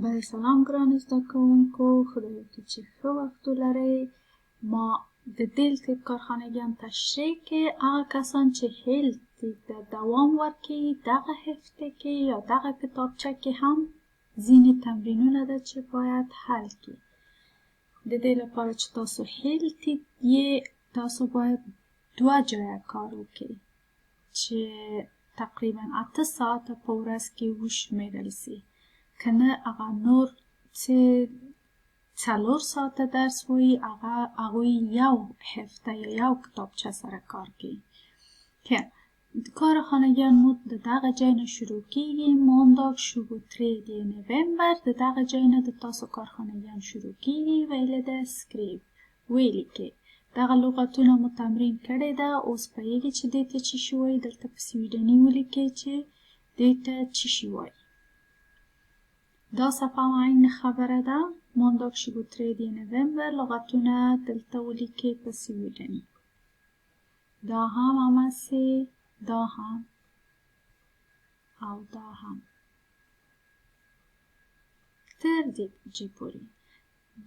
با سلام ګران زده کوونکو، خدای وکړي چې ښه وخت ولرئ. ما د دلته کارخانګیان تشریح کې هغه کسان چې هیلتي ته دوام ورکوي دغه هفته کې یا دغه کتابچه کې هم ځینې تمرینونه ده چې باید حل کړي. د دې لپاره چې تاسو هیلتي یې تاسو باید 2 جایه کار وکړئ چې تقریبا 8 ساعته په ورځ کې وشمیرل سي. که نه هغه نور چې 4 ساعته درس وایي هغوی یو هفته یا یو کتابچه سره کار کوي. که کارخانگیان مو د دغه جای نه شروع کیږي. مانداگ 23 نوامبر د دغه جای نه د تاسو کارخانگیان شروع کیږي. ویل ده سکریب ویلی که دغه لغتونه مو تمرین کړی ده. اوس پوهیږئ چې دې ته چی شي وایي. دلته په سویډني ولیکئ چې دې ته چی شي وایي. دا صفحه عین خبره ده. مانداگ 23 نوامبر لغتونه دلته ولیکئ په سویډني. دا هم همسې، دا هم او دا هم تر دې پورې.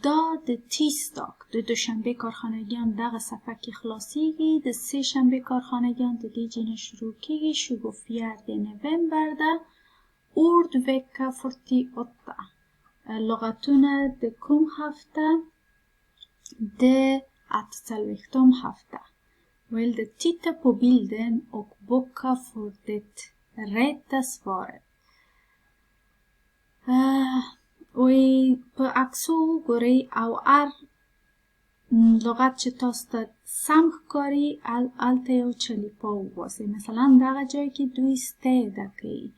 دا د تیسداگ د دوشنبه کارخانگیان دغه صفحه کې خلاصیږي. د سه شنبه کارخانگیان د دې جینه شروع کیږي. 24 نوامبر ده. اورد وکه 48 لغتونه د کوم هفته؟ د 48 هفته. Weil det tittar på bilden och bockar för det rätta svaret. وی په عکسو ګورئ او هر لغت چې تاسو ته سم ښکاري هلته یو چلیپا وباسئ. مثلا دغه جای کې دوی ستیده کوي.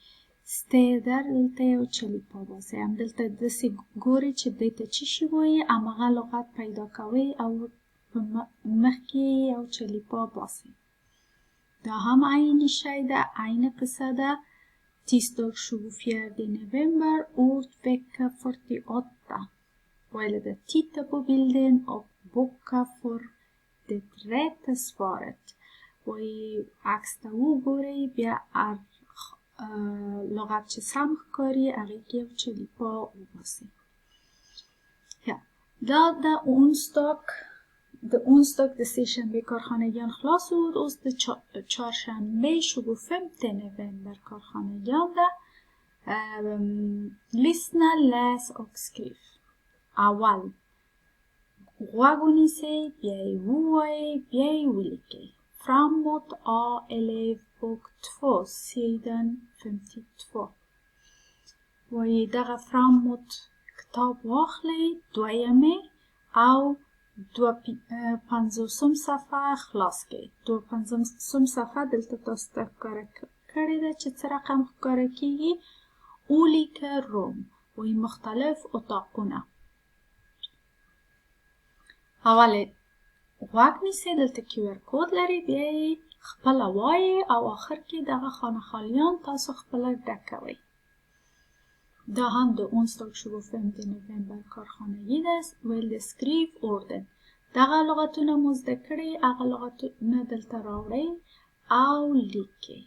ستیده دلته یو چلیپا باسئ. همدلته داسې ګورئ چې دې ته چی شي وایي. هماغه لغت پیدا کوئ او په مخکې یو چلیپا باسئ. دا هم عین شی ده، عین قصه ده. Tisdag 24 november, ord vecka 48. Eller det titta på bilden och bocka för det rätta svaret. Och i عکس ته وګورئ بیا لغت چې سم ښکاري هغې کې یو چلیپا وباسئ. دا د onsdag د سه شنبه کارخانگیان خلاص بود. اوس د چهارشنبه 25 نوامبر کارخانگیان ده. lyssna, läs och skriv. اول غوږ ونیسئ، بیا یې ووایئ، بیا یې ولیکئ. framåt A elevbok 2 sidan 52. وایي دغه framåt کتاب واخلئ، دویمې او 52 صفحه خلاص کړئ. 52 صفحه دلته تاسو ته ښکاره کړې ده چې څه رقم ښکاره کیږي. olika rum وایي مختلف اتاقونه. اول غوږ نیسئ، دلته QR کود لري، بیا یې خپله وایئ او آخر کې دغه خانه‌خالیان تاسو خپله ډکوئ. دا هم د onsdag 25 نوامبر کارخانگی ده. ویل سکریف اوردن. دغه لغتونه مو زده کړئ، هغه لغتونه دلته راوړئ او لیکئ.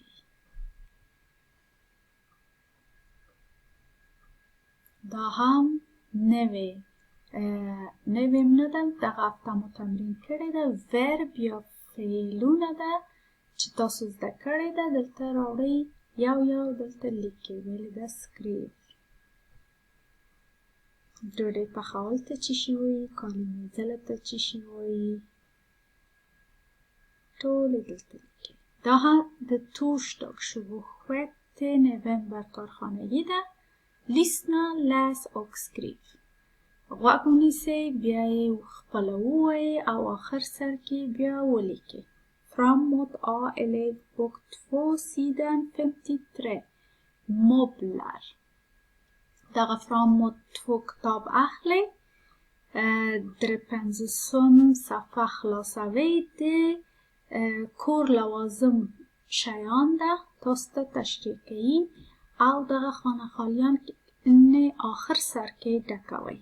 دا هم نویم ده. دغه هفته مو تمرین کړی ده. ورب یا فعلونه ده چې تاسو زده کړی ده. دلته راوړئ یو دلته لیکئ. ویل ده سکریف. ډوډۍ پخول ته چی شي وایي؟ کالي مینځلو ته چی شي وایي؟ ټولې دلته لیکئ. دا هم د torsdag 26 نوامبر کارخانگی ده. lyssna, läs och skriv. غوږ ونیسئ، بیا یې خپله ووایئ او آخر سر کې بیا ولیکئ. framåt A elevbok 2 sidan 53. möbler. دغه framåt 2 کتاب اخلئ. 53 صفحه خلاصوئ. د کور لوازم شیان ده تاسو ته تشریح کوي او دغه خانه‌خالیان آخر سر کې ډکوئ.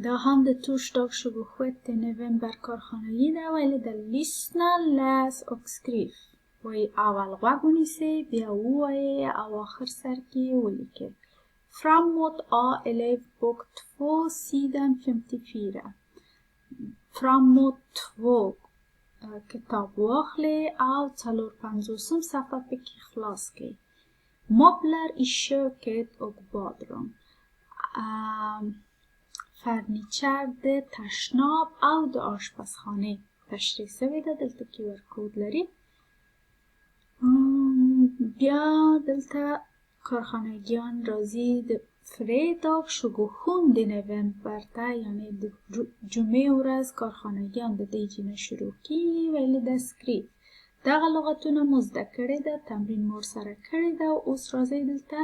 دا هم د torsdag 26 november کارخانگی ده. ولی ده lyssna, läs och skriv. وای اول غوږ ونیسئ بیا ووایئ او آخر سر کې ولیکئ. Framåt A11 bok 2 sidan 54. Framåt 2 کتاب واخلئ او 450 صفحه پکې خلاص کړئ. Möbler i köket och badrum. فرنیچر د تشناب او د آشپزخانه تشریح شوی ده. دلته QR کود لري. بیا دلته کارخانگیان راځي د فریداگ 27 نوامبر ته، یعنی د جمعې ورځ کارخانگیان د دې جمعه شروع کیږي. ویلي ده سکریپ دغه لغتونه مو زده کړې ده، تمرین مو ورسره کړی ده. اوس راځئ دلته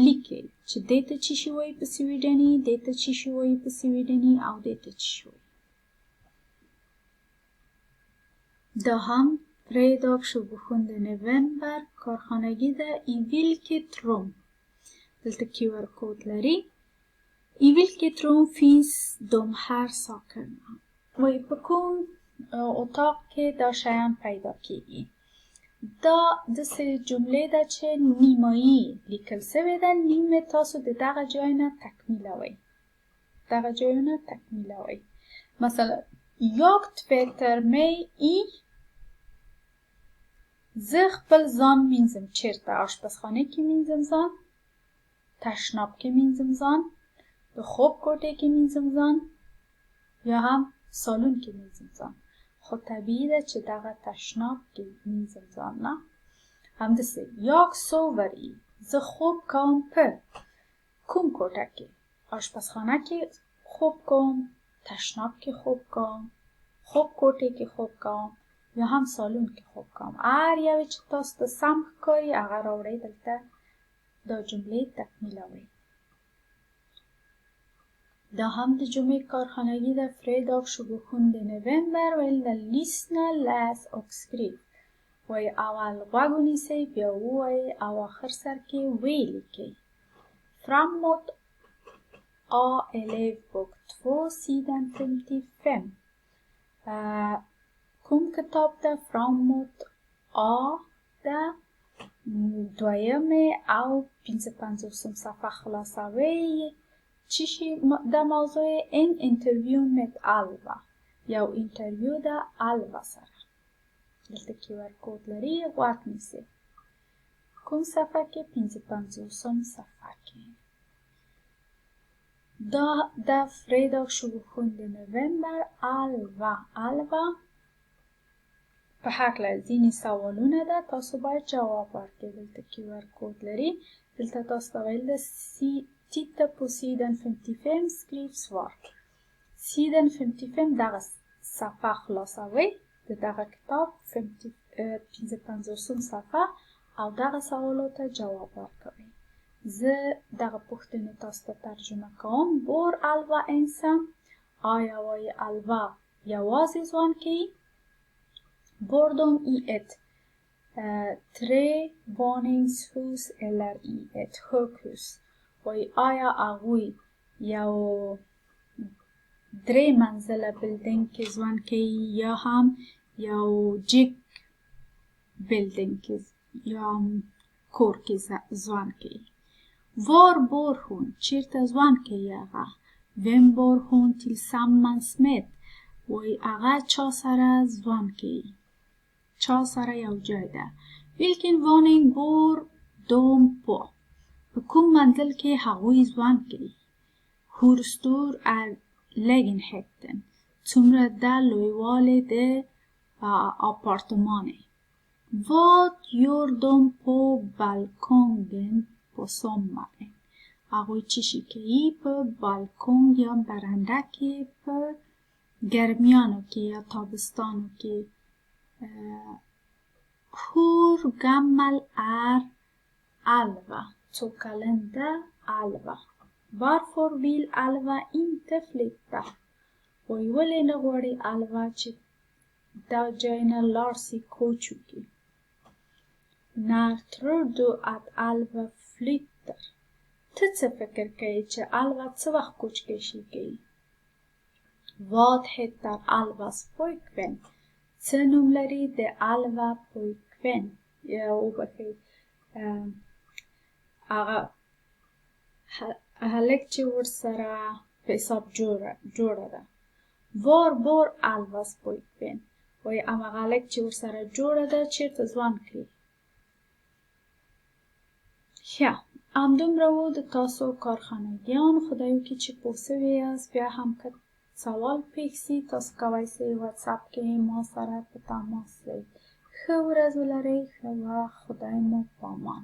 لیکئ چې دې ته چی شي وایي په سویډني، دې ته چی شي وایي په سویډني او دې ته چی شي وایي. دا هم fredag 27 november کارخانگی ده. I vilket rum. دلته QR کود لري. I vilket rum finns de här sakerna. وایي په کوم اتاق کې دا شیان پیدا کیږي. دا داسې جملې ده چې نیمایي لیکل شوې ده. نیمه تاسو د دغه ځای نه تکمیلوئ. دغه ځایونه تکمیلوئ. مثلا jag tvättar mig i. زه خپل ځان مینځم. چیرته؟ آشپزخانه کې مینځم ځان، تشناب کې مینځم ځان، د خوب کوټې کې مینځم ځان، یا هم سالون کې مینځم ځان. خو طبیعي ده چې دغه تشناب کې مینځم ځان نه. همداسې jag sover i. زه خوب کوم په کوم کوټه کې؟ آشپزخانه کې خوب کوم، تشناب کې خوب کوم، خوب کوټې کې خوب کوم، یا هم سالون کې خوب کوم. هر یوې چې تاسو ته سم ښکاري هغه راوړئ دلته دا جملې تکمیلوئ. دا هم د جمعې کارخانگی ده. fredag 27 november ویل ده lyssna, läs och skriv. وایي اول غوږ ونیسئ بیا ووایئ او آخر سر کې ویې لیکئ. framåt A11 bok 2 sidan 55. کوم کتاب ده؟ framåt A ده دویمه او 55 صفحه خلاصوی. چی شي د موضوع این انترویو met Alva. یو انترویو ده Alva سره. دلته QR کود لري. غوږ نیسئ. کوم صفحه کې؟ 55 صفحه کې. دا د fredag 27 november Alva په هکله ځینې سوالونه ده. تاسو باید جواب ورکړئ. دلته QR کود لري. دلته تاسو ته ویل ده titta på sidan 55 skriv svar. sidan 55 دغه صفحه خلاصوئ د دغه کتاب 55 صفحه او دغه سوالات ته جواب ورکوئ. زه دغه پوښتنې تاسو ته ترجمه کوم. bor Alva ensam. آیا وایي الوا یوازې ژوند کوي؟ bor de i ett trevåningshus eller i ett höghus. وایي آیا هغوی یو 3 منزله بلډینګ کې ژوند کوي یا هم یو جګ بلډینګ کې یا کور کې ژوند کوي. var bor hon. چیرته ژوند کوي هغه؟ vem bor hon tillsammans med. وایي هغه چا سره ژوند کوي؟ چا سره یو ځای ده. vilken våning bor de på. په کوم منزل کې هغوی ژوند کوي؟ hur stor är lägenheten. څومره ده لویوالی د آپارتمانه. vad gör de på balkongen på sommaren. هغوی چی شي کوي په بالکن یا برنده کې په ګرمیانو کې یا تابستانو کې. hur gammal är Alva. څو کلن ده Alva. varför vill Alva inte flytta. وایي ولې نه غواړي Alva چې دا ځای نه لاړ شي کوچ وکړي. när tror du att Alva flyttar. ته څه فکر کوي چې Alva څه وخت کوچ کشي کوي؟ vad heter Alvas pojkvän. څه نوم لري د Alva pojkvän. بن یا وبخښئ هغه هلک چې ورسره په حساب جوړه ده. Var bor Alvas pojkvän؟ وایي هماغه هلک چې ورسره جوړه ده چېرته ژوند کوي. ښه، همدومره و د تاسو کارخانګیان. خدای وکړي چې پوه سوي یاست. بیا هم که سوال پېښ سي تاسو کولی سئ واتساپ کې ما سره په تماس سئ. ښه ورځ ولرئ، ښه وخت. خدای مو په امان.